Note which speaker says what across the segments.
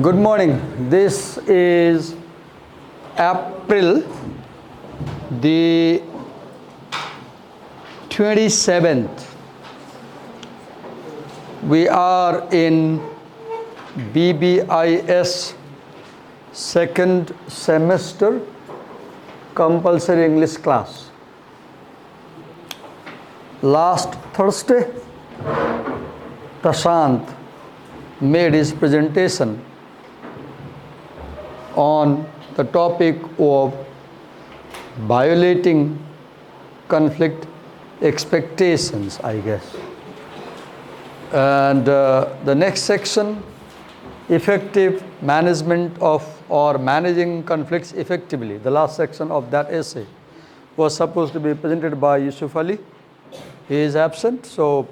Speaker 1: Good morning. This is April the 27th. We are in BBIS second semester compulsory English class. Last Thursday, Prashant made his presentation on the topic of violating conflict expectations, I guess. And the next section, effective management of or managing conflicts effectively. The last section of that essay was supposed to be presented by Yusuf Ali. He is absent, so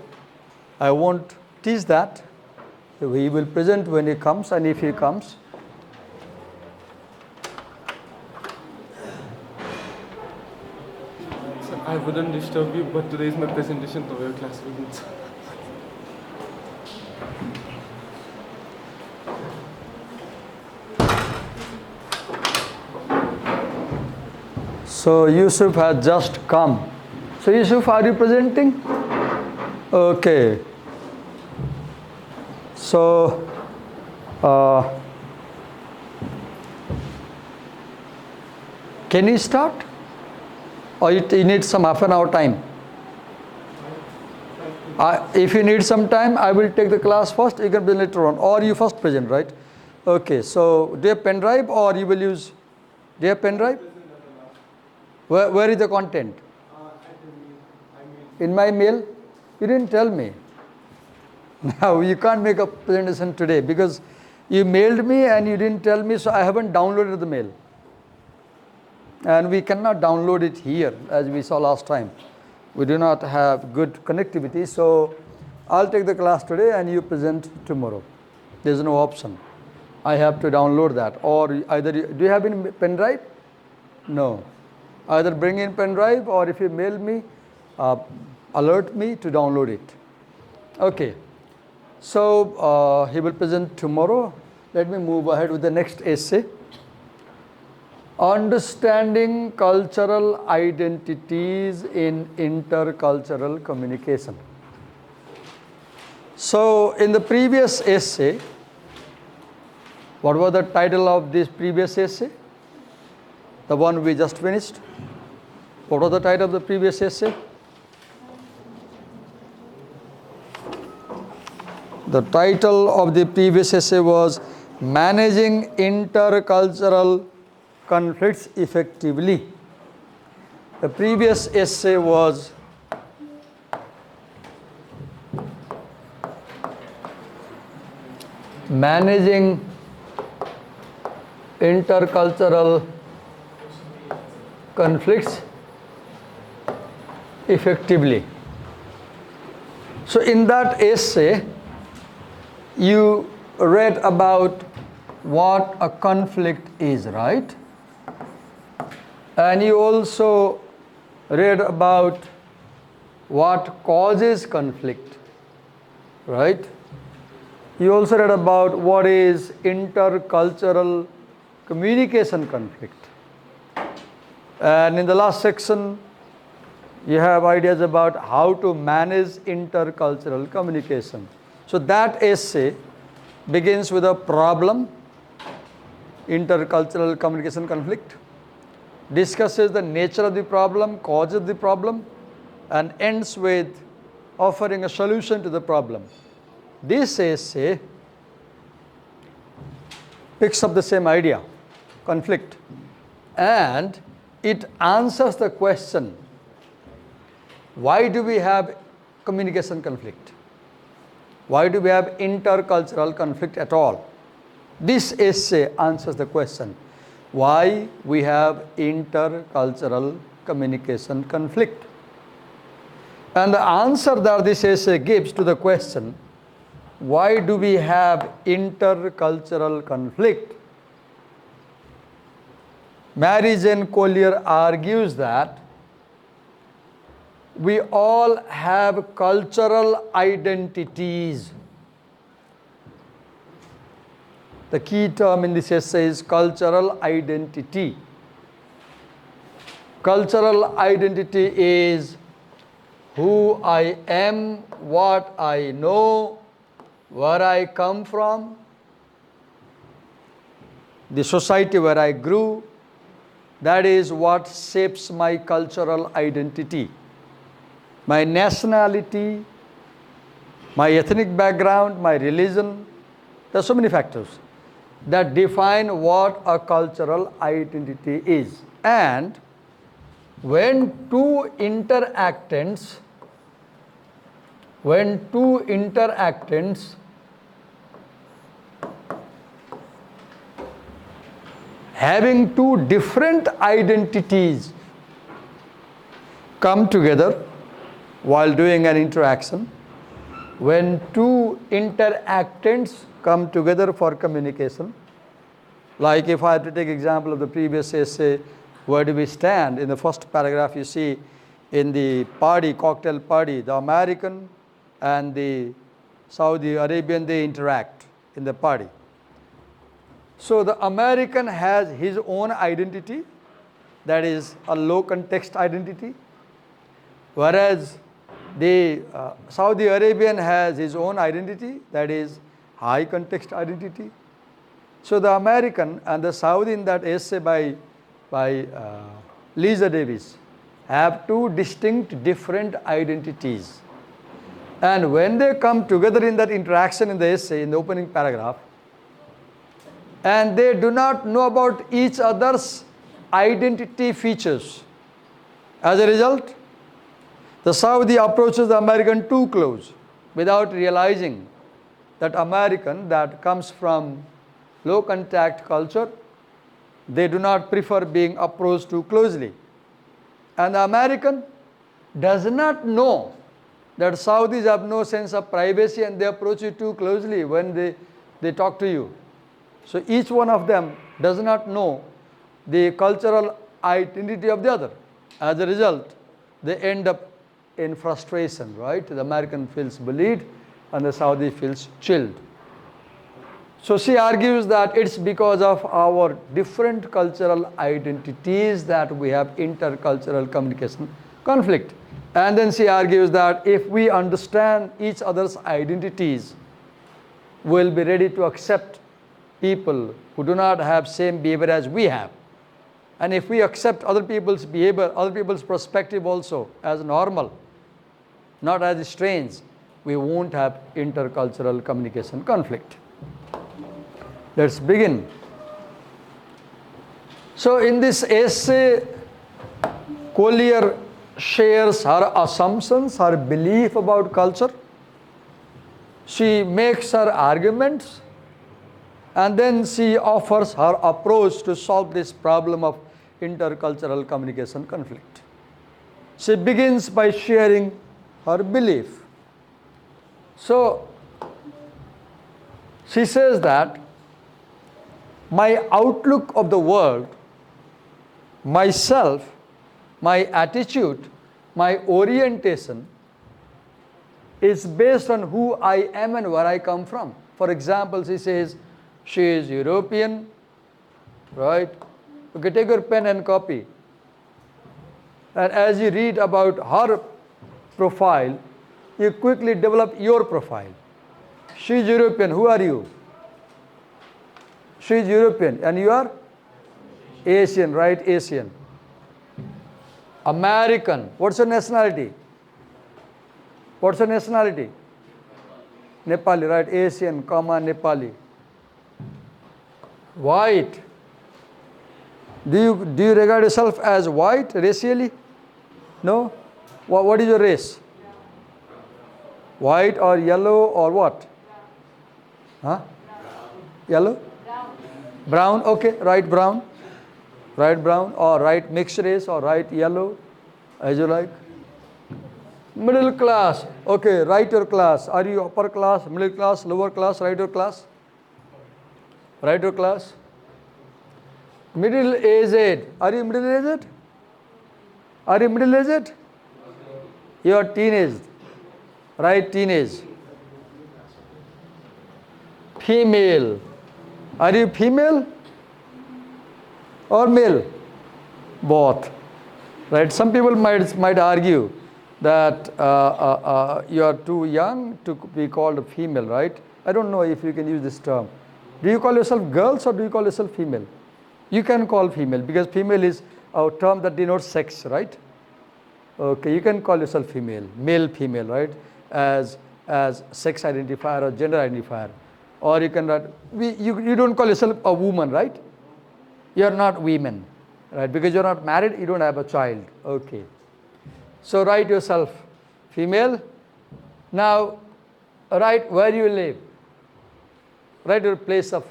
Speaker 1: I won't teach that. He will present when he comes, and if he comes.
Speaker 2: Sir, I wouldn't disturb you, but today is my presentation to your class students.
Speaker 1: So Yusuf has just come. So Yusuf, are you presenting? Okay. So, can you start? Or you need some half an hour time? If you need some time, I will take the class first. You can present later on. Or you first present, right? Okay. So, do you have pen drive or you will use? Do you have pen drive? Where is the content? In my mail? You didn't tell me. Now, you can't make a presentation today because you mailed me and you didn't tell me, so I haven't downloaded the mail. And we cannot download it here, as we saw last time. We do not have good connectivity, so I'll take the class today and you present tomorrow. There's no option. I have to download that. Or either, do you have any pen drive? No. Either bring in pen drive, or if you mail me, alert me to download it. Okay. So he will present tomorrow. Let me move ahead with the next essay. Understanding cultural identities in intercultural communication. So in the previous essay, what was the title of this previous essay? The one we just finished. What was the title of the previous essay? The title of the previous essay was Managing Intercultural Conflicts Effectively. The previous essay was Managing Intercultural Conflicts Effectively. So in that essay, you read about what a conflict is, right? And you also read about what causes conflict, right? You also read about what is intercultural communication conflict. And in the last section, you have ideas about how to manage intercultural communication. So that essay begins with a problem, intercultural communication conflict, discusses the nature of the problem, causes of the problem, and ends with offering a solution to the problem. This essay picks up the same idea, conflict, and it answers the question, why do we have communication conflict? Why do we have intercultural conflict at all? This essay answers the question, why we have intercultural communication conflict. And the answer that this essay gives to the question, why do we have intercultural conflict? Mary Jane Collier argues that we all have cultural identities. The key term in this essay is cultural identity. Cultural identity is who I am, what I know, where I come from, the society where I grew. That is what shapes my cultural identity. My nationality, my ethnic background, my religion. There are so many factors that define what a cultural identity is. And when two interactants having two different identities come together while doing an interaction, when two interactants come together for communication, like if I have to take example of the previous essay, where do we stand? In the first paragraph you see in the party, cocktail party, the American and the Saudi Arabian, they interact in the party. So the American has his own identity, that is a low context identity, whereas the Saudi Arabian has his own identity, that is high context identity. So the American and the Saudi in that essay by Lisa Davis have two distinct different identities. And when they come together in that interaction in the essay, in the opening paragraph, and they do not know about each other's identity features, as a result, the Saudi approaches the American too close without realizing that American that comes from low contact culture, they do not prefer being approached too closely. And the American does not know that Saudis have no sense of privacy and they approach you too closely when they talk to you. So each one of them does not know the cultural identity of the other. As a result, they end up in frustration, right? The American feels bullied and the Saudi feels chilled. So she argues that it's because of our different cultural identities that we have intercultural communication conflict. And then she argues that if we understand each other's identities, we'll be ready to accept people who do not have same behavior as we have. And if we accept other people's behavior, other people's perspective also as normal, not as strange, we won't have intercultural communication conflict. Let's begin. So in this essay, Collier shares her assumptions, her belief about culture. She makes her arguments, and then she offers her approach to solve this problem of intercultural communication conflict. She begins by sharing her belief. So she says that my outlook of the world, myself, my attitude, my orientation is based on who I am and where I come from. For example, she says she is European, right? Okay, take your pen and copy. And as you read about her profile, you quickly develop your profile. She is European. Who are you? She is European. And you are? Asian, right? Asian. American. What's your nationality? What's your nationality? Nepali, right? Asian, comma, Nepali. White. Do you regard yourself as white racially? No? What is your race? White or yellow or what? Huh? Yellow? Brown, okay, right brown. Right brown or right mixed race or right yellow, as you like. Middle class, okay, write your class. Are you upper class, middle class, lower class? Write your class. Write your class. Middle aged, are you middle aged? Are you middle aged? You are teenage, right? Teenage. Female, Are you female or male? Both. Right? Some people might argue that you are too young to be called a female, right? I don't know if you can use this term. Do you call yourself girls or do you call yourself female? You can call female because female is a term that denotes sex, right? Okay, you can call yourself female, male, female, right? As sex identifier or gender identifier. Or you can write, you don't call yourself a woman, right? You are not women, right? Because you're not married, you don't have a child. Okay. So write yourself female. Now write where you live. Write your place of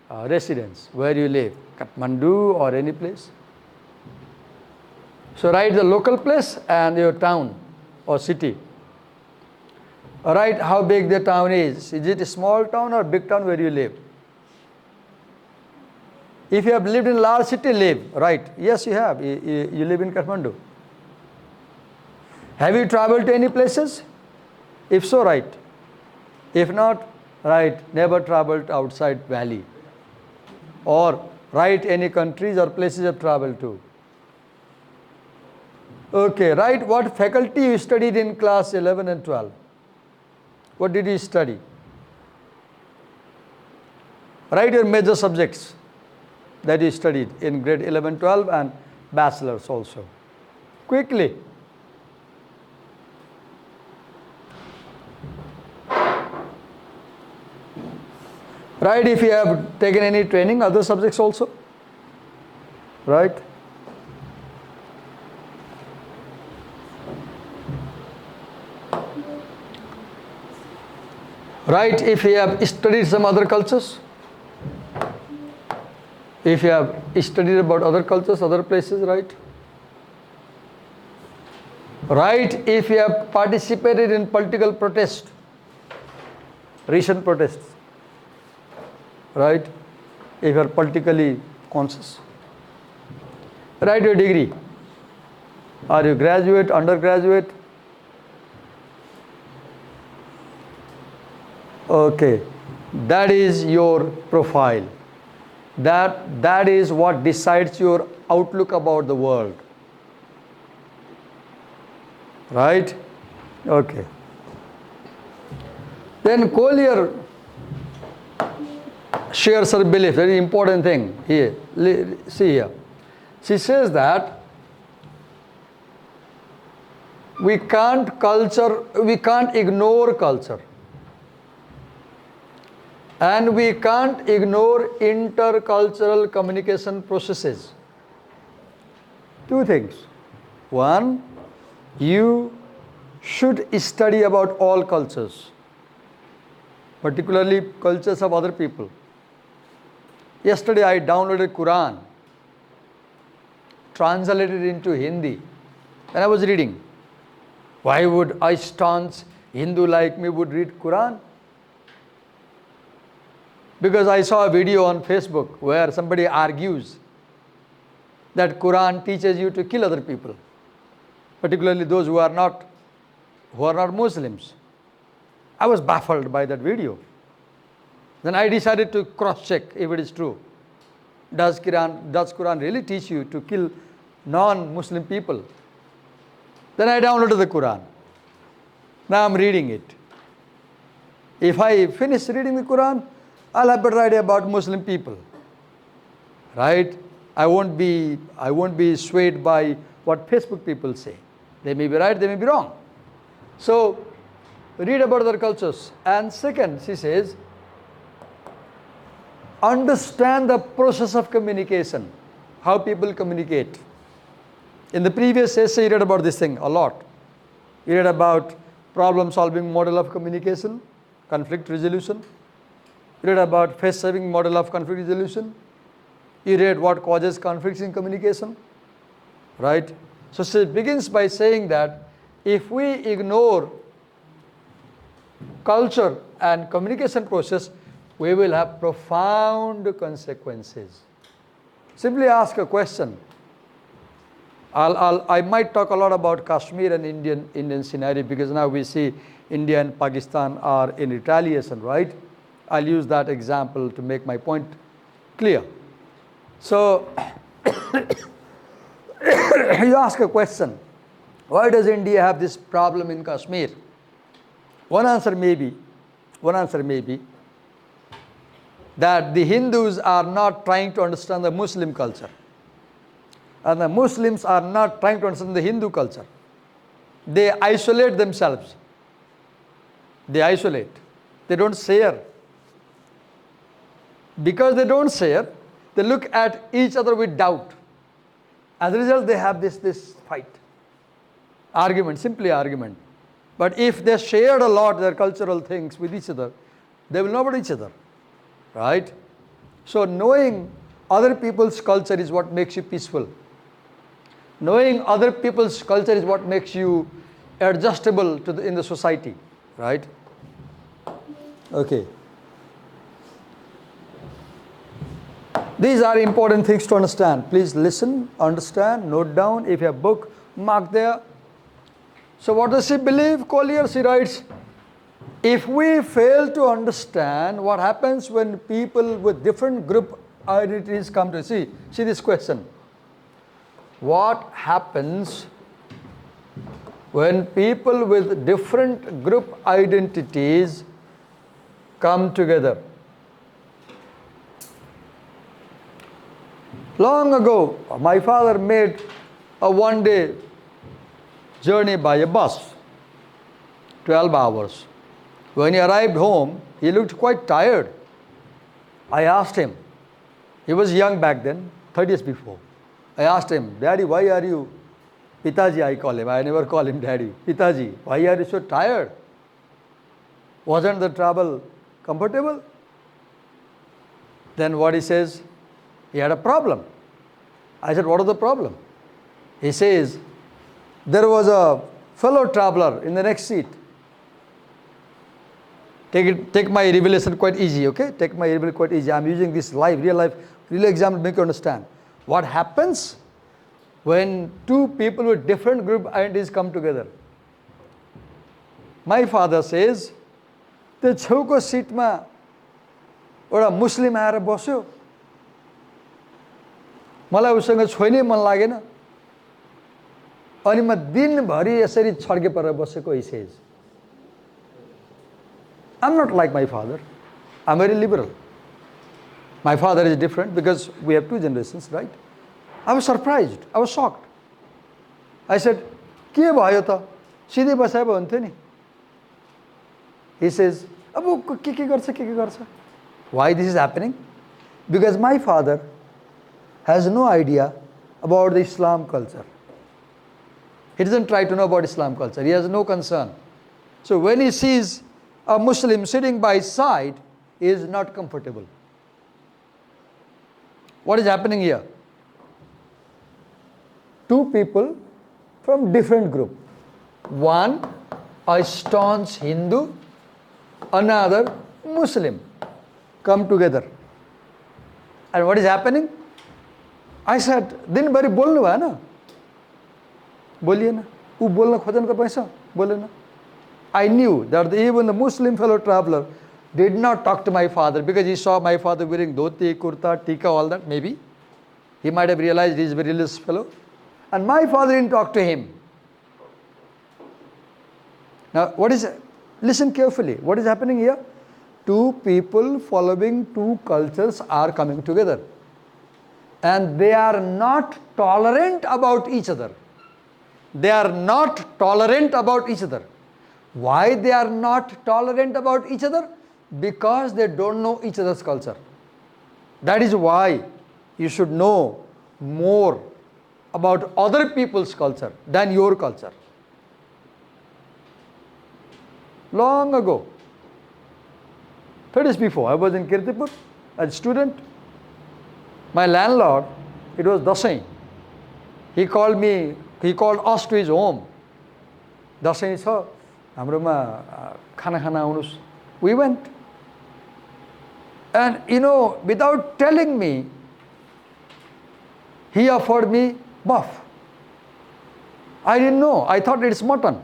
Speaker 1: residence, where you live, Kathmandu or any place. So write the local place and your town or city. Write how big the town is. Is it a small town or big town where you live? If you have lived in a large city, live. Right. Yes, you have. You live in Kathmandu. Have you traveled to any places? If so, write. If not, write never traveled outside valley. Or write any countries or places you have traveled to. Okay, write what faculty you studied in class 11 and 12. What did you study? Write your major subjects that you studied in grade 11, 12 and bachelor's also. Quickly. Right, if you have taken any training, other subjects also. Right. Right, if you have studied some other cultures. If you have studied about other cultures, other places, right? Right, if you have participated in political protest, recent protests. Right, if you are politically conscious. Write your degree. Are you graduate, undergraduate? Okay, that is your profile. That is what decides your outlook about the world. Right? Okay. Then Collier shares her belief, very important thing here. See here. She says that we can't ignore culture. And we can't ignore intercultural communication processes. Two things. One, you should study about all cultures, particularly cultures of other people. Yesterday I downloaded Quran, translated into Hindi, and I was reading. Why would a staunch Hindu like me would read Quran? Because I saw a video on Facebook where somebody argues that Quran teaches you to kill other people, particularly those who are not Muslims. I was baffled by that video. Then I decided to cross-check if it is true. Does Quran really teach you to kill non-Muslim people? Then I downloaded the Quran. Now I'm reading it. If I finish reading the Quran, I'll have a better idea about Muslim people. Right? I won't be swayed by what Facebook people say. They may be right, they may be wrong. So read about other cultures. And second, she says, understand the process of communication, how people communicate. In the previous essay, you read about this thing a lot. You read about problem-solving model of communication, conflict resolution. You read about face-saving model of conflict resolution. You read what causes conflicts in communication, right? So she begins by saying that if we ignore culture and communication process, we will have profound consequences. Simply ask a question. I might talk a lot about Kashmir and Indian scenario because now we see India and Pakistan are in retaliation, right? I'll use that example to make my point clear. So, you ask a question, why does India have this problem in Kashmir? One answer may be that the Hindus are not trying to understand the Muslim culture. And the Muslims are not trying to understand the Hindu culture. They isolate themselves. They isolate. They don't share. Because they don't share, they look at each other with doubt. As a result, they have this fight. Argument, simply argument. But if they shared a lot their cultural things with each other, they will know about each other. Right? So knowing other people's culture is what makes you peaceful. Knowing other people's culture is what makes you adjustable to in the society. Right? Okay. These are important things to understand. Please listen, understand, note down. If you have a book, mark there. So what does she believe? Collier, she writes, if we fail to understand what happens when people with different group identities come to see this question. What happens when people with different group identities come together? Long ago, my father made a one-day journey by a bus, 12 hours. When he arrived home, he looked quite tired. I asked him, he was young back then, 30 years before. I asked him, Daddy, why are you, Pitaji I call him, I never call him Daddy, Pitaji, why are you so tired? Wasn't the travel comfortable? Then what he says, he had a problem. I said, what is the problem? He says, there was a fellow traveler in the next seat. Take my revelation quite easy, okay? Take my revelation quite easy. I'm using this real life example to make you understand. What happens when two people with different group identities come together? My father says, the छेउको सिटमा एउटा मुस्लिम आएर बस्यो, मलाई उसँग छोइनै मन लागेन, अनि म दिनभरि यसरी छड्के परेर बसेको, he says. I'm not like my father. I'm very liberal. My father is different because we have two generations, right? I was surprised. I was shocked. I said, के भयो त? सिधै बसाए भयो हुन्थ्यो नि. He says, अब के गर्छ? Why this is happening? Because my father has no idea about the Islam culture. He doesn't try to know about Islam culture. He has no concern. So when he sees a Muslim sitting by his side, he is not comfortable. What is happening here? Two people from different group. One, a staunch Hindu, another Muslim, come together. And what is happening? I said, दिनभरि बोल्नु भएन? बोलिएन. ऊ बोल्न खोजेन तपाईसँग? बोलेन. I knew that even the Muslim fellow traveler did not talk to my father because he saw my father wearing dhoti, kurta, tika, all that. Maybe he might have realized he is a very religious fellow. And my father didn't talk to him. Now, listen carefully. What is happening here? Two people following two cultures are coming together. And they are not tolerant about each other. They are not tolerant about each other. Why they are not tolerant about each other? Because they don't know each other's culture. That is why you should know more about other people's culture than your culture. Long ago, 30 years before, I was in Kirtipur as a student. My landlord, it was Dasai. He called us to his home. Dasai छ हाम्रोमा खाना आउनुस्. We went. And without telling me, he offered me buff. I didn't know. I thought it's mutton.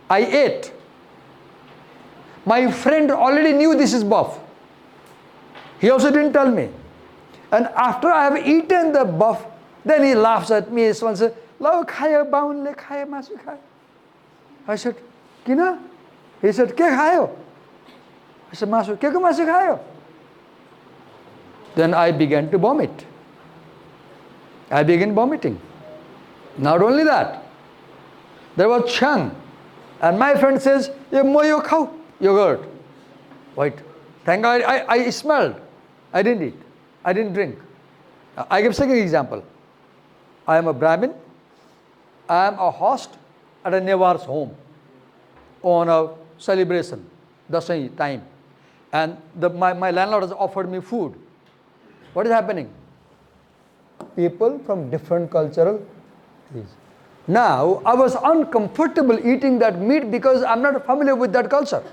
Speaker 1: I ate. My friend already knew this is buff. He also didn't tell me. And after I have eaten the buff, then he laughs at me. Someone says, "Lau khaya baunle khaya masu khaya." I said, "Kina?" He said, "Ke khayo?" I said, "Masu." "Ke ko masu khayo?" Then I began to vomit. I began vomiting. Not only that, there was Chang. And my friend says, "Ye moyo khao, yogurt." Wait, thank God I smelled. I didn't eat. I didn't drink. I give second example. I am a Brahmin. I am a host at a Nevar's home on a celebration, Dasai time. And my landlord has offered me food. What is happening? People from different cultural things. Now, I was uncomfortable eating that meat because I'm not familiar with that culture.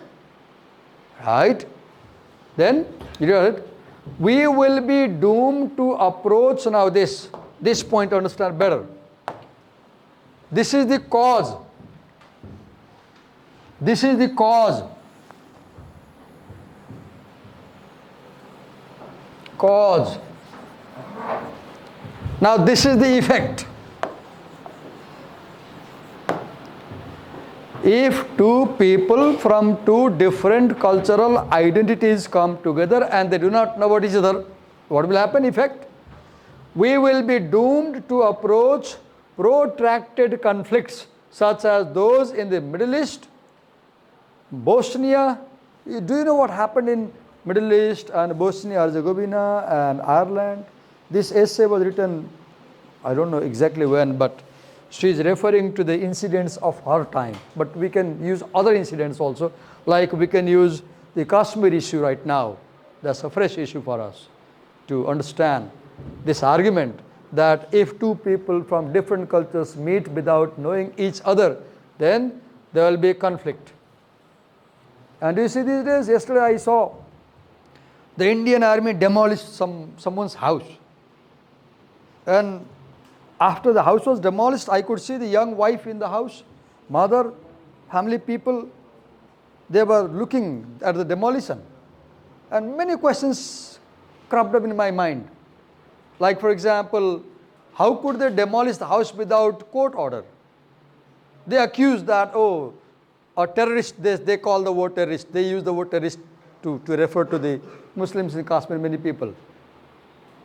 Speaker 1: Right? Then, you know it, we will be doomed to approach now this point to understand better. This is the cause. This is the cause. Cause. Now this is the effect. If two people from two different cultural identities come together and they do not know about each other, what will happen? Effect? We will be doomed to approach protracted conflicts such as those in the Middle East, Bosnia. Do you know what happened in Middle East and Bosnia-Herzegovina and Ireland? This essay was written, I don't know exactly when, but she is referring to the incidents of her time. But we can use other incidents also, like we can use the Kashmir issue right now. That's a fresh issue for us to understand this argument that if two people from different cultures meet without knowing each other, then there will be a conflict. And you see these days, yesterday I saw the Indian army demolished someone's house. And after the house was demolished, I could see the young wife in the house, mother, family people, they were looking at the demolition. And many questions cropped up in my mind. Like, for example, how could they demolish the house without court order? They accuse that, oh, a terrorist, they call the word terrorist. They use the word terrorist to refer to the Muslims in Kashmir, many people.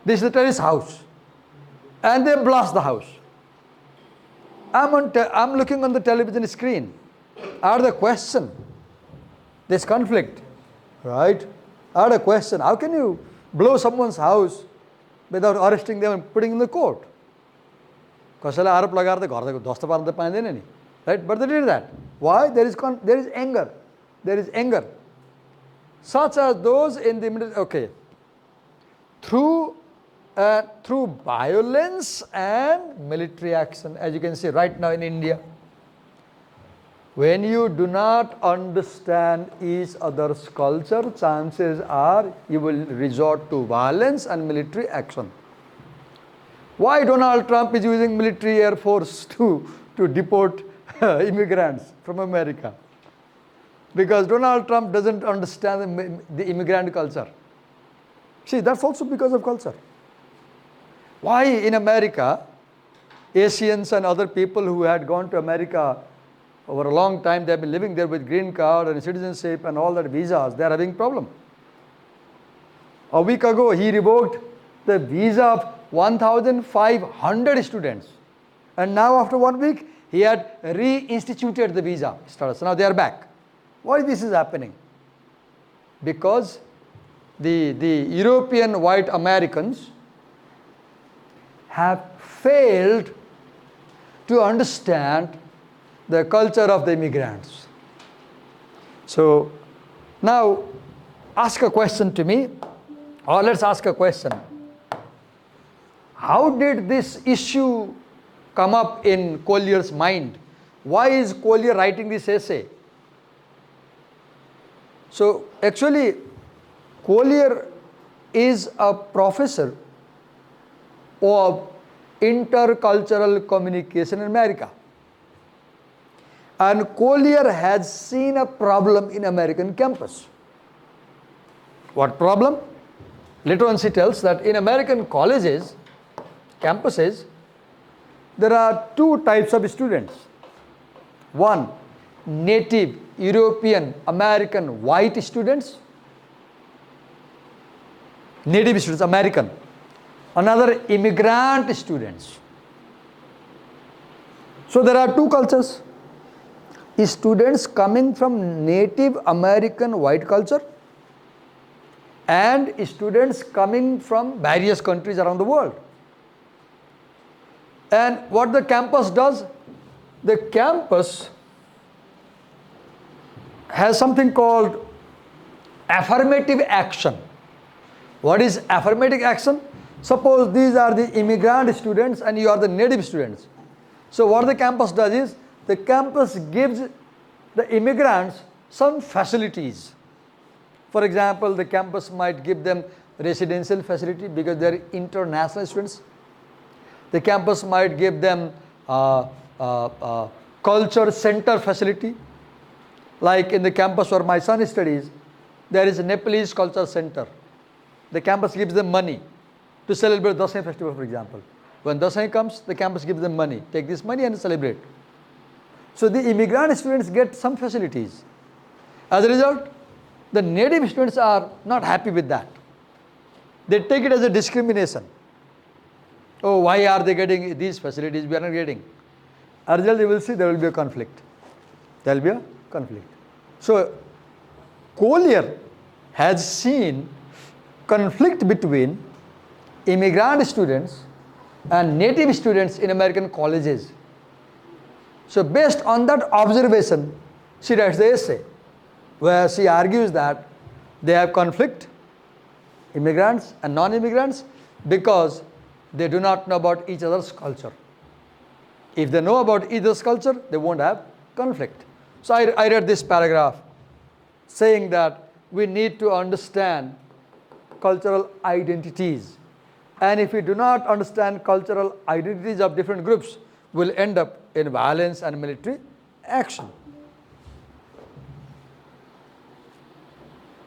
Speaker 1: This is the terrorist house. And they blast the house. I'm looking on the television screen. I had a question. This conflict, right? I had a question. How can you blow someone's house without arresting them and putting in the court? Kasala arap lagar the garda dosta parda paindene ni. Right? But they did that. Why? There is anger. There is anger. Such as those in the middle. Okay. Through violence and military action, as you can see right now in India. When you do not understand each other's culture, chances are you will resort to violence and military action. Why Donald Trump is using military air force to deport immigrants from America? Because Donald Trump doesn't understand the immigrant culture. See, that's also because of culture. Why in America, Asians and other people who had gone to America over a long time, they have been living there with green card and citizenship and all that visas, they are having problem. A week ago, he revoked the visa of 1,500 students. And now after 1 week, he had reinstituted the visa status. So now they are back. Why this is happening? Because the European white Americans have failed to understand the culture of the immigrants. So now ask a question to me, or let's ask a question. How did this issue come up in Collier's mind? Why is Collier writing this essay? So actually, Collier is a professor of intercultural communication in America. And Collier has seen a problem in American campus. What problem? Later on she tells that in American colleges, campuses, there are two types of students. One, native European American white students, native students, American. Another, immigrant students. So there are two cultures. Students coming from native American white culture and students coming from various countries around the world. And what the campus does, the campus has something called affirmative action. What is affirmative action? Suppose these are the immigrant students and you are the native students. So what the campus does is, the campus gives the immigrants some facilities. For example, the campus might give them residential facility because they are international students. The campus might give them culture center facility. Like in the campus where my son studies, there is a Nepalese culture center. The campus gives them money to celebrate Dasai festival, for example. When Dasai comes, the campus gives them money. Take this money and celebrate. So the immigrant students get some facilities. As a result, the native students are not happy with that. They take it as a discrimination. Oh, why are they getting these facilities we are not getting? As a result, you will see there will be a conflict. There will be a conflict. So Collier has seen conflict between immigrant students and native students in American colleges. So based on that observation, she writes the essay where she argues that they have conflict, immigrants and non-immigrants, because they do not know about each other's culture. If they know about each other's culture, they won't have conflict. So I read this paragraph saying that we need to understand cultural identities. And if we do not understand cultural identities of different groups, we'll end up in violence and military action.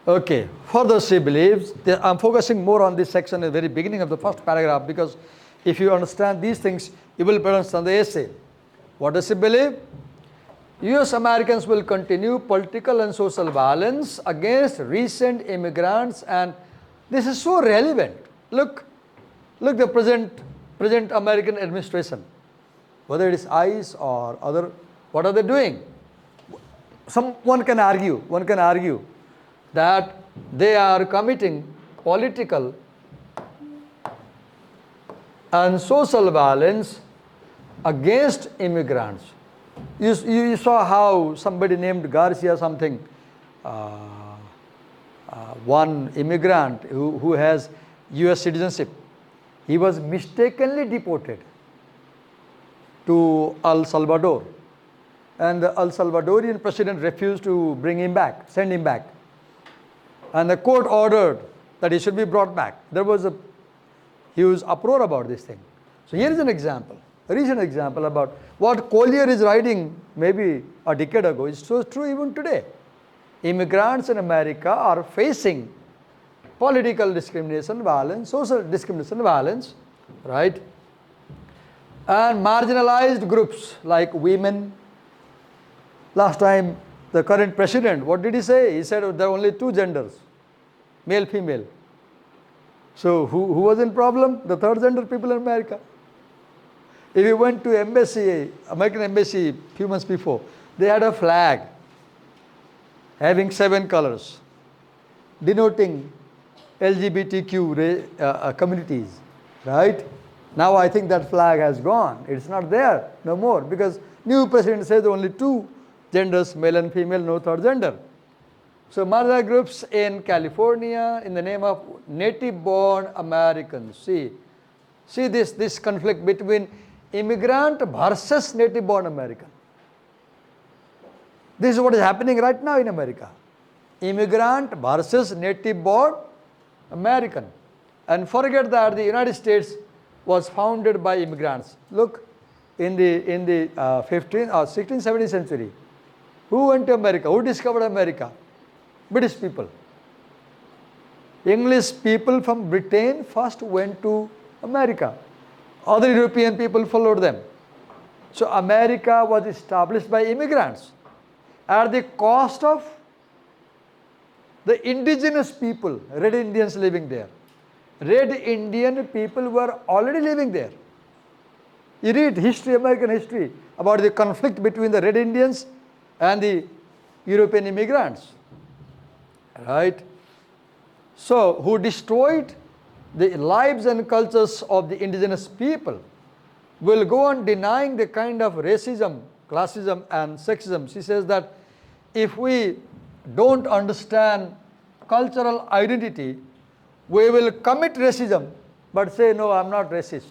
Speaker 1: Okay, further she believes, I'm focusing more on this section at the very beginning of the first paragraph, because if you understand these things, you will better understand the essay. What does she believe? US Americans will continue political and social violence against recent immigrants, and this is so relevant. Look the present American administration, whether it is ICE or other, what are they doing? One can argue that they are committing political and social violence against immigrants. You saw how somebody named Garcia something, one immigrant who has US citizenship, he was mistakenly deported to El Salvador, and the El Salvadorian president refused to bring him back, send him back. And the court ordered that he should be brought back. There was a huge uproar about this thing. So here is an example, a recent example about what Collier is writing maybe a decade ago is so true even today. Immigrants in America are facing political discrimination, violence, social discrimination, violence, right? And marginalized groups like women. Last time, the current president, what did he say? He said there are only two genders, male, female. So who was in problem? The third gender people in America. If you went to embassy, American embassy a few months before, they had a flag having 7 colors denoting LGBTQ communities, right? Now I think that flag has gone. It's not there no more, because new president says only 2 genders, male and female, no third gender. So marginalized groups in California in the name of native-born Americans. See this conflict between immigrant versus native-born American. This is what is happening right now in America. Immigrant versus native-born American. And forget that the United States was founded by immigrants. Look, in the 15th or 16th, 17th century? Who went to America? Who discovered America? British people. English people from Britain first went to America. Other European people followed them. So America was established by immigrants at the cost of the indigenous people, Red Indians living there. Red Indian people were already living there. You read history, American history, about the conflict between the Red Indians and the European immigrants. Right? So, who destroyed the lives and cultures of the indigenous people, will go on denying the kind of racism, classism and sexism. She says that if we don't understand cultural identity, we will commit racism but say, no, I'm not racist.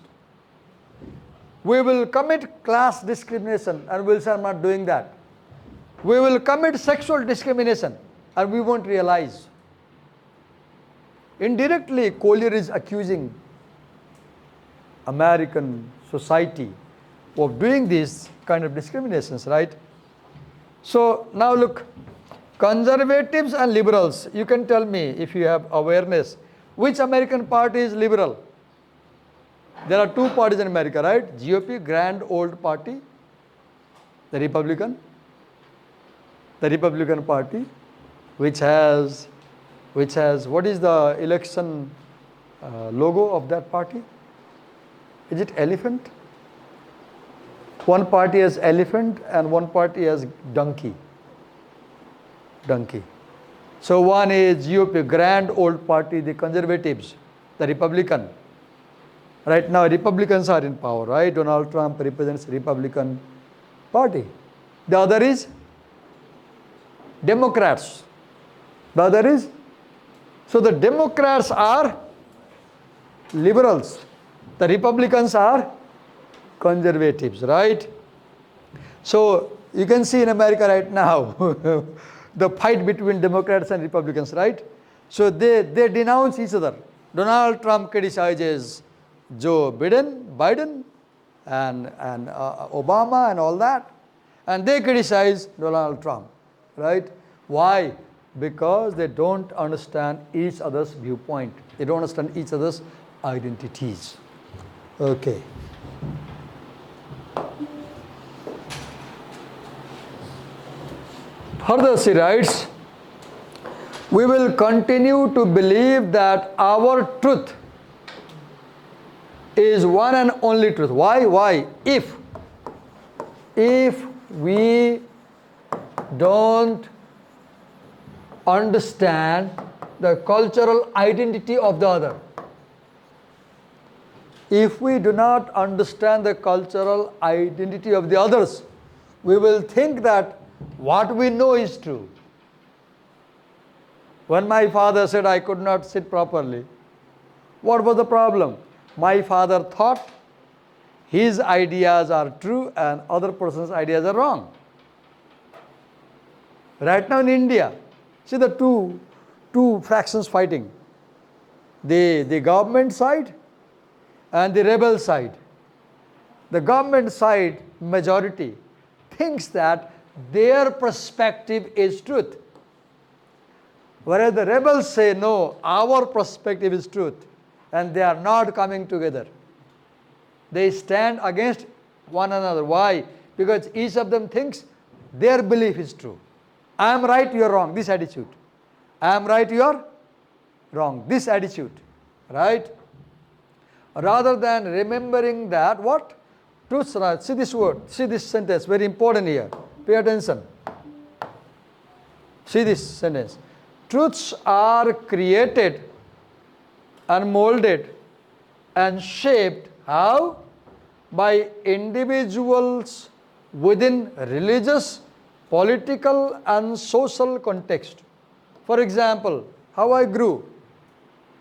Speaker 1: We will commit class discrimination and we'll say, I'm not doing that. We will commit sexual discrimination and we won't realize. Indirectly, Collier is accusing American society of doing these kind of discriminations, right? So now look, conservatives and liberals, you can tell me if you have awareness, which American party is liberal? There are two parties in America, right? GOP, Grand Old Party, the Republican Party, which has, what is the election logo of that party? Is it elephant? One party has elephant and one party has donkey. So one is GOP, Grand Old Party, the conservatives, the Republican. Right now Republicans are in power, right? Donald Trump represents Republican Party. The other is Democrats. The other is, so the Democrats are liberals. The Republicans are conservatives, right? So you can see in America right now the fight between Democrats and Republicans, right? So they denounce each other. Donald Trump criticizes Joe Biden and Obama and all that. And they criticize Donald Trump, right? Why? Because they don't understand each other's viewpoint. They don't understand each other's identities. Okay. Further, she writes, we will continue to believe that our truth is one and only truth. Why? If we don't understand the cultural identity of the other, if we do not understand the cultural identity of the others, we will think that what we know is true. When my father said I could not sit properly, what was the problem? My father thought his ideas are true and other person's ideas are wrong. Right now in India, see the two factions fighting. The government side and the rebel side. The government side majority thinks that their perspective is truth. Whereas the rebels say, no, our perspective is truth. And they are not coming together. They stand against one another. Why? Because each of them thinks their belief is true. I am right, you are wrong, this attitude. I am right, you are wrong, this attitude. Right? Rather than remembering that, what? Truth, see this word, see this sentence, very important here. Pay attention. See this sentence. Truths are created and molded and shaped how? By individuals within religious, political and social context. For example, how I grew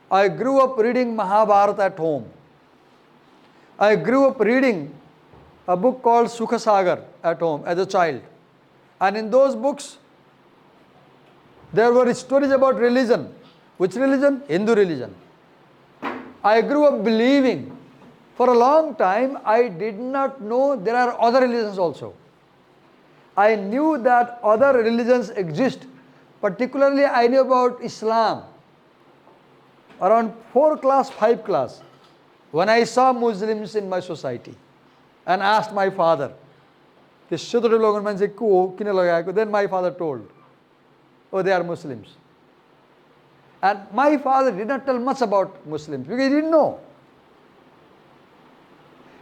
Speaker 1: up reading Mahabharata at home. I grew up reading a book called Sukha Sagar at home as a child. And in those books, there were stories about religion. Which religion? Hindu religion. I grew up believing For a long time, I did not know there are other religions also. I knew that other religions exist. Particularly, I knew about Islam. Around 4 class, 5 class, when I saw Muslims in my society and asked my father, then my father told, oh, they are Muslims. And my father did not tell much about Muslims because he didn't know.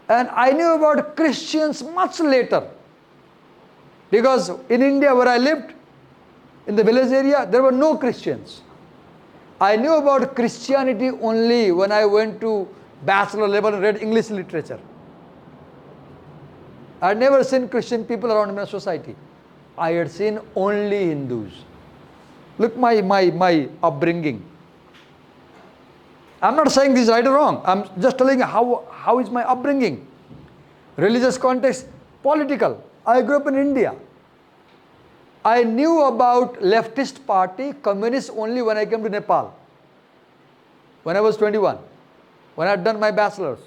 Speaker 1: And I knew about Christians much later. Because in India where I lived, in the village area, there were no Christians. I knew about Christianity only when I went to bachelor level and read English literature. I had never seen Christian people around in my society. I had seen only Hindus. Look my upbringing. I'm not saying this is right or wrong. I'm just telling you how is my upbringing. Religious context, political. I grew up in India. I knew about leftist party, communist only when I came to Nepal. When I was 21. When I had done my bachelor's.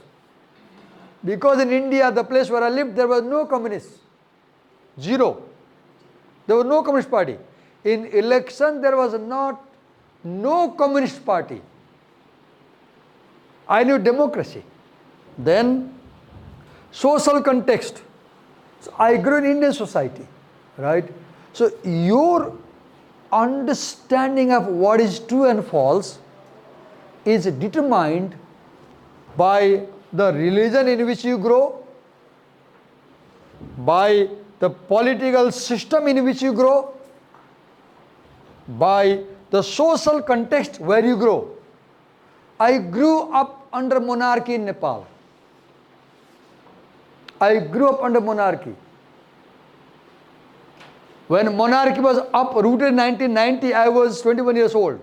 Speaker 1: Because in India, the place where I lived, there was no communists. Zero. There was no communist party. In election, there was no communist party. I knew democracy. Then, social context. So I grew in Indian society, right? So your understanding of what is true and false is determined by the religion in which you grow, by the political system in which you grow, by the social context where you grow. I grew up under monarchy in Nepal. I grew up under monarchy. When monarchy was uprooted in 1990, I was 21 years old.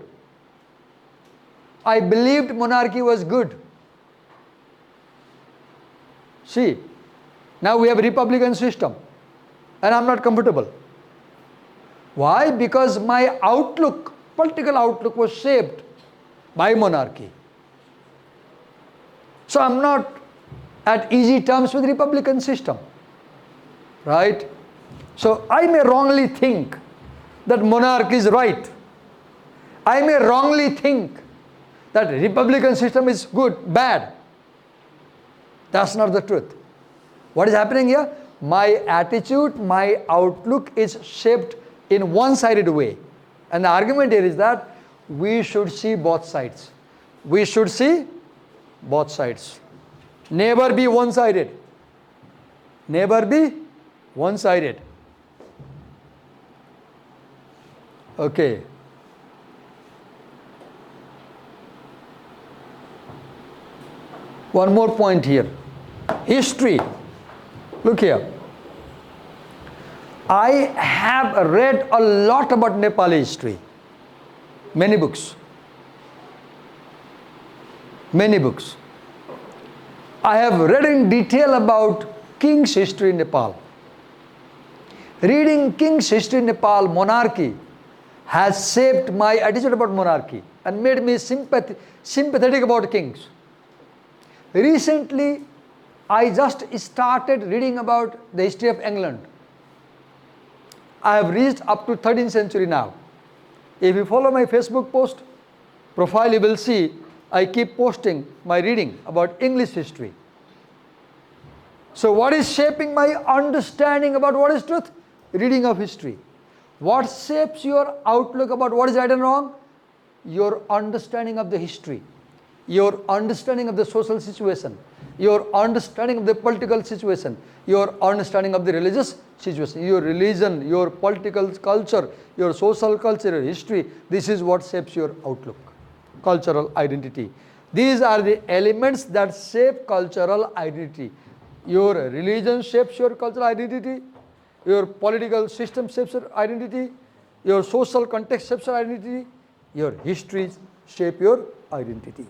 Speaker 1: I believed monarchy was good. See, now we have a republican system and I'm not comfortable. Why? Because my outlook, political outlook was shaped by monarchy. So I'm not at easy terms with republican system, right? So I may wrongly think that monarchy is right. I may wrongly think that republican system is good, bad. That's not the truth. What is happening here? My attitude, my outlook is shaped in one-sided way. And the argument here is that we should see both sides. We should see both sides. Never be one-sided. Never be one-sided. Okay. One more point here. History. Look here. I have read a lot about Nepali history. Many books. Many books. I have read in detail about king's history in Nepal. Reading king's history in Nepal, monarchy, has shaped my attitude about monarchy and made me sympathetic about kings. Recently, I just started reading about the history of England. I have reached up to 13th century now. If you follow my Facebook post profile, you will see I keep posting my reading about English history. So what is shaping my understanding about what is truth? Reading of history. What shapes your outlook about what is right and wrong? Your understanding of the history, your understanding of the social situation, your understanding of the political situation, your understanding of the religious situation, your religion, your political culture, your social culture, your history. This is what shapes your outlook, cultural identity. These are the elements that shape cultural identity. Your religion shapes your cultural identity, your political system shapes your identity, your social context shapes your identity, your histories shape your identity.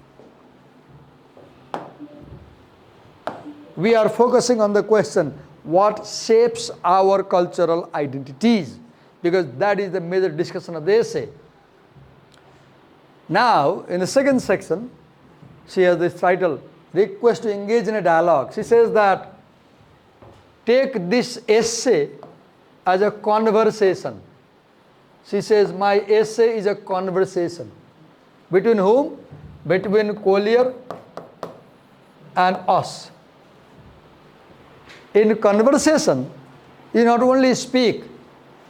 Speaker 1: We are focusing on the question, what shapes our cultural identities? Because that is the major discussion of the essay. Now, in the second section, she has this title, request to engage in a dialogue. She says that take this essay as a conversation. She says my essay is a conversation. Between whom? Between Collier and us. In conversation, you not only speak,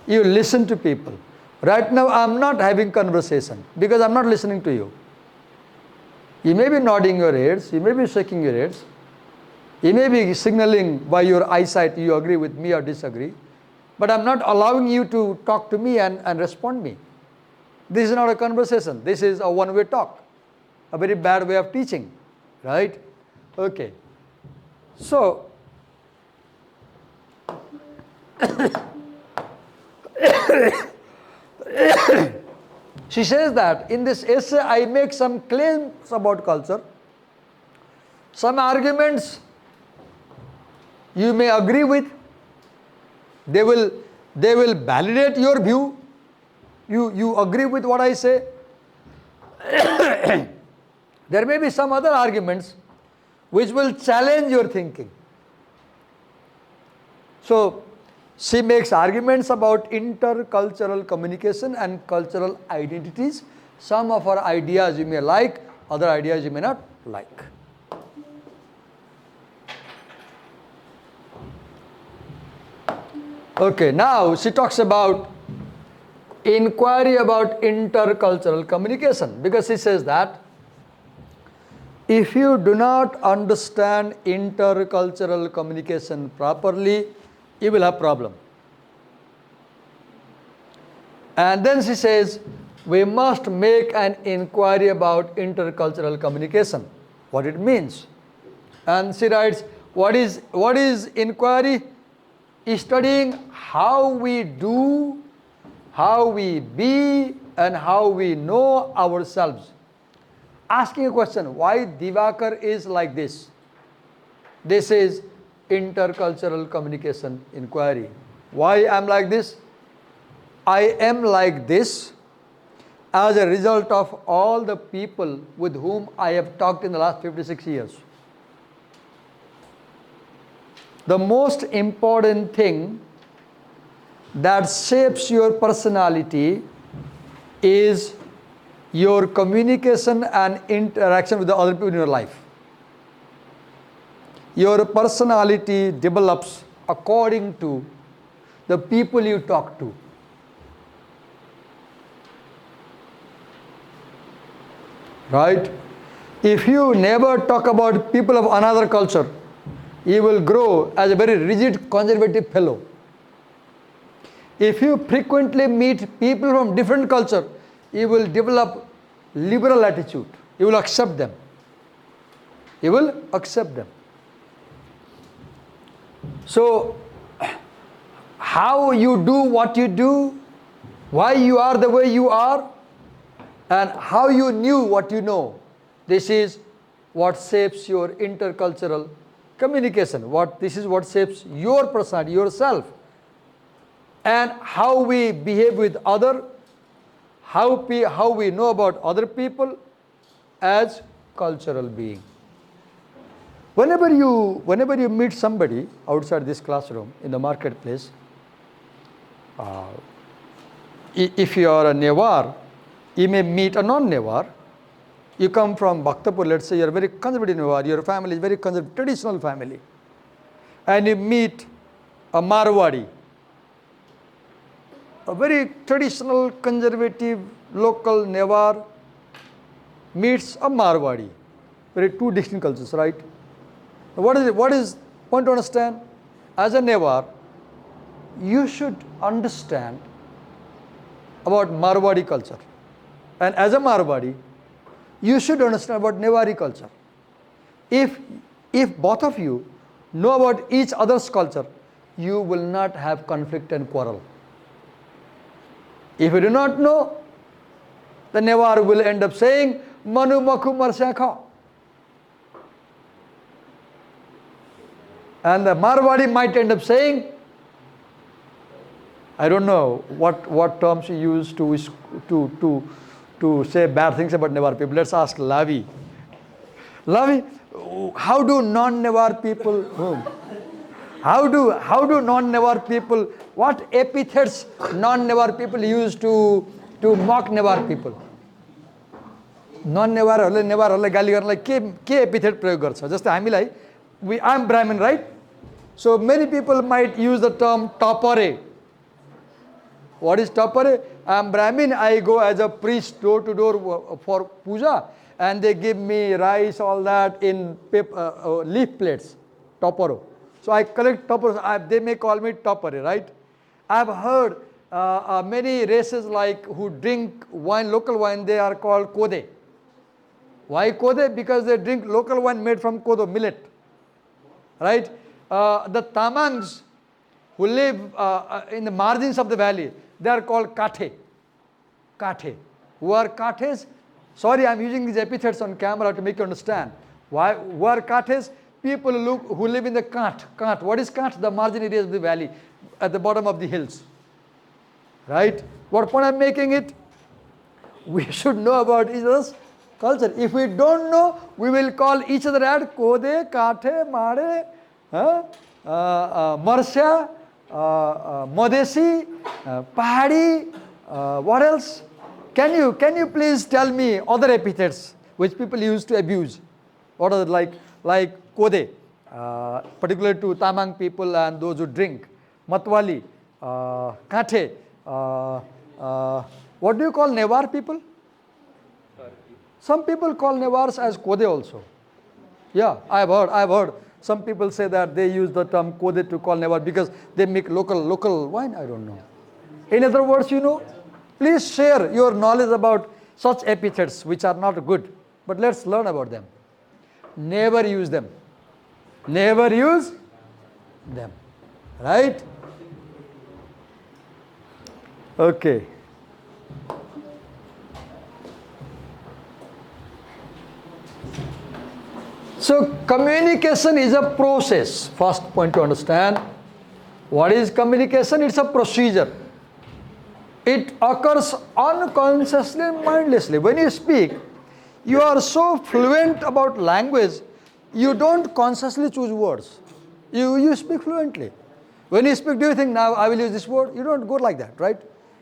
Speaker 1: you listen to people. Right now I am not having conversation because I am not listening to you. You may be nodding your heads, you may be shaking your heads, you may be signaling by your eyesight you agree with me or disagree, but I am not allowing you to talk to me and respond me. This is not a conversation, this is a one-way talk, a very bad way of teaching, right? Okay. So, she says that in this essay I make some claims about culture, some arguments you may agree with, they will validate your view, you agree with what I say. There may be some other arguments which will challenge your thinking. So, she makes arguments about intercultural communication and cultural identities. Some of her ideas you may like, other ideas you may not like. Okay, now she talks about inquiry about intercultural communication, because she says that if you do not understand intercultural communication properly, you will have problem. And then she says, we must make an inquiry about intercultural communication, what it means. And she writes, what is inquiry? Studying how we do, how we be, and how we know ourselves. Asking a question, why Divakar is like this? This is intercultural communication inquiry. Why I am like this? I am like this as a result of all the people with whom I have talked in the last 56 years. The most important thing that shapes your personality is your communication and interaction with the other people in your life. Your personality develops according to the people you talk to. Right? If you never talk about people of another culture, you will grow as a very rigid, conservative fellow. If you frequently meet people from different culture, you will develop liberal attitude. You will accept them. You will accept them. So, how you do what you do, why you are the way you are, and how you knew what you know, this is what shapes your intercultural communication. This is what shapes your personality, yourself. And how we behave with other, how we know about other people as cultural being. Whenever you meet somebody outside this classroom in the marketplace, if you are a Newar, you may meet a non-Newar. You come from Bhaktapur, let's say you are a very conservative Newar, your family is very conservative, traditional family. And you meet a Marwadi, a very traditional, conservative, local Newar meets a Marwadi. Very two distinct cultures, right? What is it? What is point to understand? As a Newar, you should understand about Marwadi culture. And as a Marwadi, you should understand about Newari culture. If both of you know about each other's culture, you will not have conflict and quarrel. If you do not know, the Newar will end up saying, Manu Maku Marsha. And the Marwadi might end up saying, I don't know what terms you use to say bad things about Newar people. Let's ask Lavi. Lavi, how do non-Newar people, how do non-Newar people, what epithets non-Newar people use to mock Newar people? Non-Newar नेवारहरूलाई गाली गर्नलाई के epithet प्रयोग गर्छ? जस्तै हामीलाई, I am Brahmin, right? So many people might use the term topare. What is topare? I am Brahmin, I go as a priest door to door for puja, and they give me rice, all that in leaf plates, toparo. So I collect toparos, they may call me topare, right? I have heard many races like who drink wine, local wine, they are called kode. Why kode? Because they drink local wine made from kodo, millet, right? The Tamangs who live in the margins of the valley, they are called Kathe. Kathe. Who are Kathes? Sorry, I am using these epithets on camera to make you understand. Why? Who are Kathes? People who live in the Kath. Kath. What is Kath? The margin areas of the valley, at the bottom of the hills. Right? What point I am making it? We should know about each other's culture. If we don't know, we will call each other at Kode, Kathe, Mare, Marsha, Modesi, Pahadi, what else? Can you please tell me other epithets which people use to abuse? What are they like Kode, particular to Tamang people and those who drink. Matwali, Kathe, what do you call Newar people? Some people call Newars as Kode also. Yeah, I've heard. Some people say that they use the term Kode to call Newar because they make local wine. I don't know. In other words, please share your knowledge about such epithets which are not good. But let's learn about them. Never use them. Never use them. Right? Okay. So communication is a process. First point to understand. What is communication? It's a procedure. It occurs unconsciously and mindlessly. When you speak, you are so fluent about language, you don't consciously choose words. You speak fluently. When you speak, do you think now I will use this word? You don't go like that, right?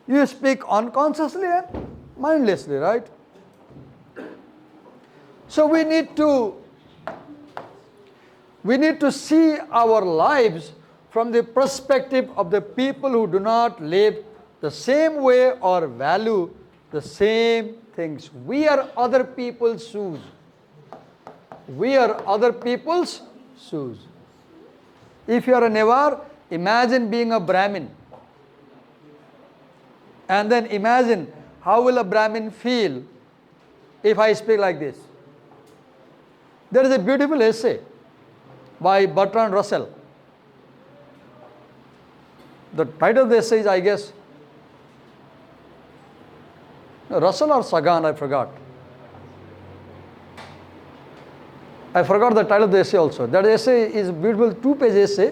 Speaker 1: You speak unconsciously and mindlessly, right? So we need to see our lives from the perspective of the people who do not live the same way or value the same things. We are other people's shoes. We are other people's shoes. If you are a Newar, imagine being a Brahmin. And then imagine how will a Brahmin feel if I speak like this. There is a beautiful essay by Bertrand Russell. The title of the essay is, I guess, Russell or Sagan, I forgot. I forgot the title of the essay also. That essay is a beautiful 2-page essay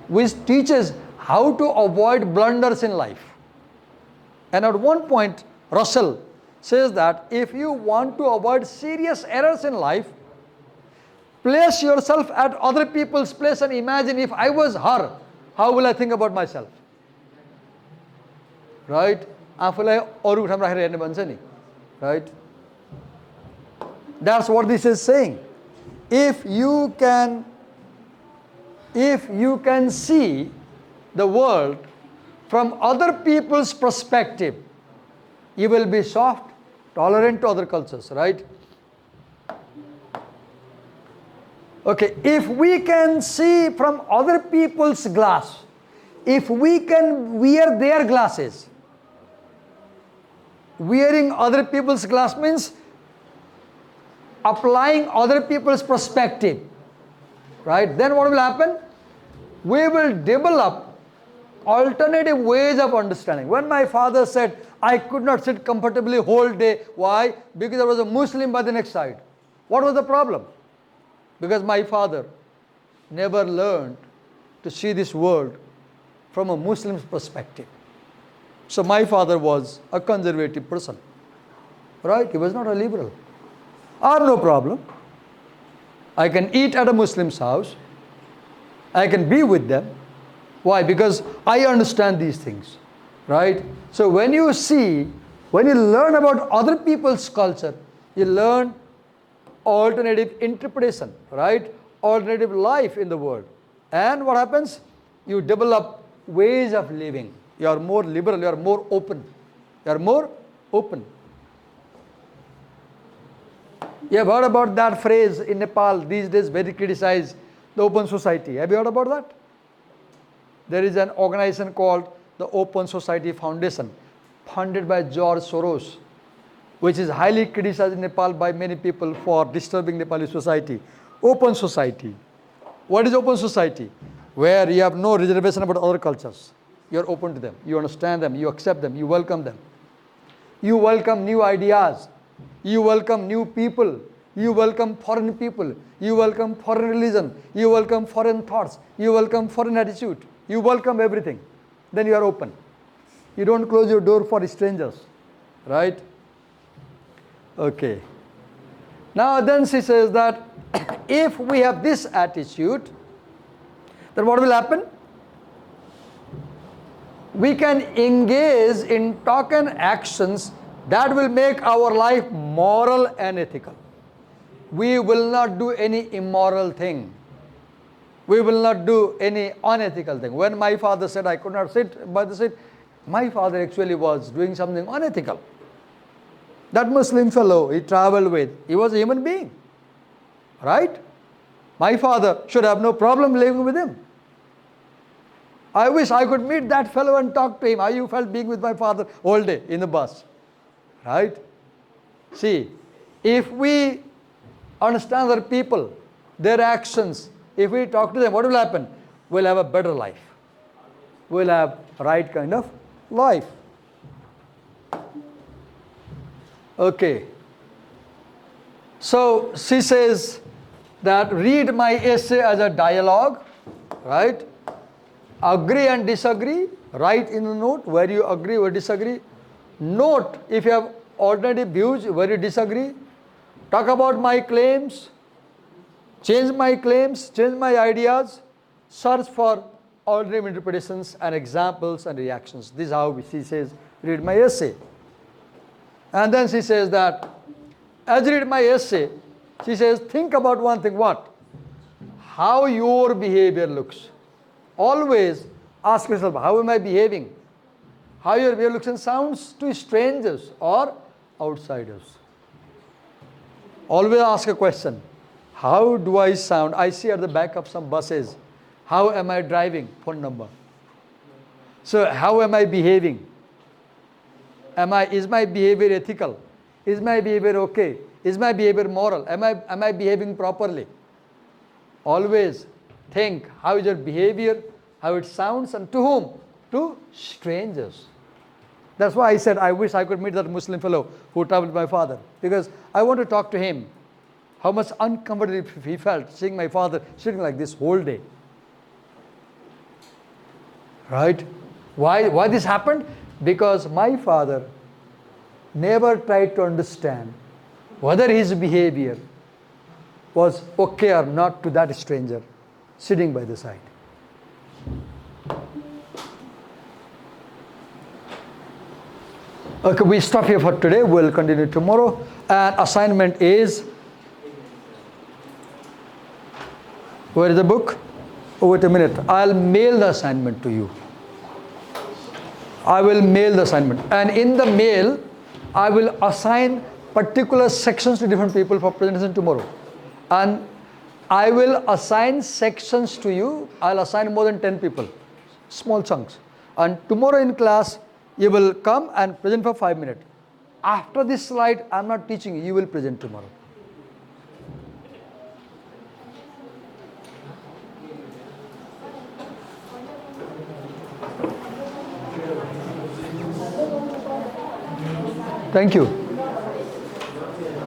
Speaker 1: which teaches how to avoid blunders in life. And at one point, Russell says that if you want to avoid serious errors in life, place yourself at other people's place and imagine if I was her, how will I think about myself? Right? Right? That's what this is saying. If you can see the world from other people's perspective, you will be soft, tolerant to other cultures, right? Okay, if we can see from other people's glass, if we can wear their glasses, wearing other people's glass means applying other people's perspective, right? Then what will happen? We will develop alternative ways of understanding. When my father said, I could not sit comfortably whole day. Why? Because there was a Muslim by the next side. What was the problem? Because my father never learned to see this world from a Muslim's perspective. So my father was a conservative person, right? He was not a liberal. No problem. I can eat at a Muslim's house. I can be with them. Why? Because I understand these things, right? So when you learn about other people's culture, you learn alternative interpretation, right? Alternative life in the world. And what happens? You develop ways of living. You are more liberal, you are more open. You are more open. You have heard about that phrase in Nepal, these days very criticized, the open society. Have you heard about that? There is an organization called the Open Society Foundation, funded by George Soros, which is highly criticized in Nepal by many people for disturbing Nepali society. Open society. What is open society? Where you have no reservation about other cultures. You are open to them. You understand them. You accept them. You welcome them. You welcome new ideas. You welcome new people. You welcome foreign people. You welcome foreign religion. You welcome foreign thoughts. You welcome foreign attitude. You welcome everything. Then you are open. You don't close your door for strangers. Right? Okay. Now then she says that if we have this attitude, then what will happen? We can engage in talk and actions that will make our life moral and ethical. We will not do any immoral thing. We will not do any unethical thing. When my father said I could not sit by the seat, my father actually was doing something unethical. That Muslim fellow he traveled with, he was a human being. Right? My father should have no problem living with him. I wish I could meet that fellow and talk to him. How you felt being with my father all day in the bus. Right? See, if we understand other people, their actions, if we talk to them, what will happen? We'll have a better life. We'll have right kind of life. Okay. So she says that read my essay as a dialogue, right? Agree and disagree, write in the note where you agree or disagree. Note if you have alternative views where you disagree. Talk about my claims, change my claims, change my ideas, search for alternative interpretations and examples and reactions. This is how she says, read my essay. And then she says that, as you read my essay, she says, think about one thing, what? How your behavior looks. Always ask yourself, how am I behaving? How your behavior looks and sounds to strangers or outsiders. Always ask a question. How do I sound? I see at the back of some buses. How am I driving? Phone number. So how am I behaving? Is my behavior ethical? Is my behavior okay? Is my behavior moral? Am I behaving properly? Always think how is your behavior, how it sounds, and to whom? To strangers. That's why I said I wish I could meet that Muslim fellow who traveled with my father, because I want to talk to him. How much uncomfortable he felt seeing my father sitting like this whole day. Right? Why this happened? Because my father never tried to understand whether his behavior was okay or not to that stranger sitting by the side. Okay, we stop here for today. We'll continue tomorrow. And assignment is, where is the book? Oh, wait a minute. I'll mail the assignment to you. I will mail the assignment. And in the mail, I will assign particular sections to different people for presentation tomorrow. And I will assign sections to you. I'll assign more than 10 people, small chunks. And tomorrow in class, you will come and present for 5 minutes. After this slide, I'm not teaching you, you will present tomorrow. Thank you.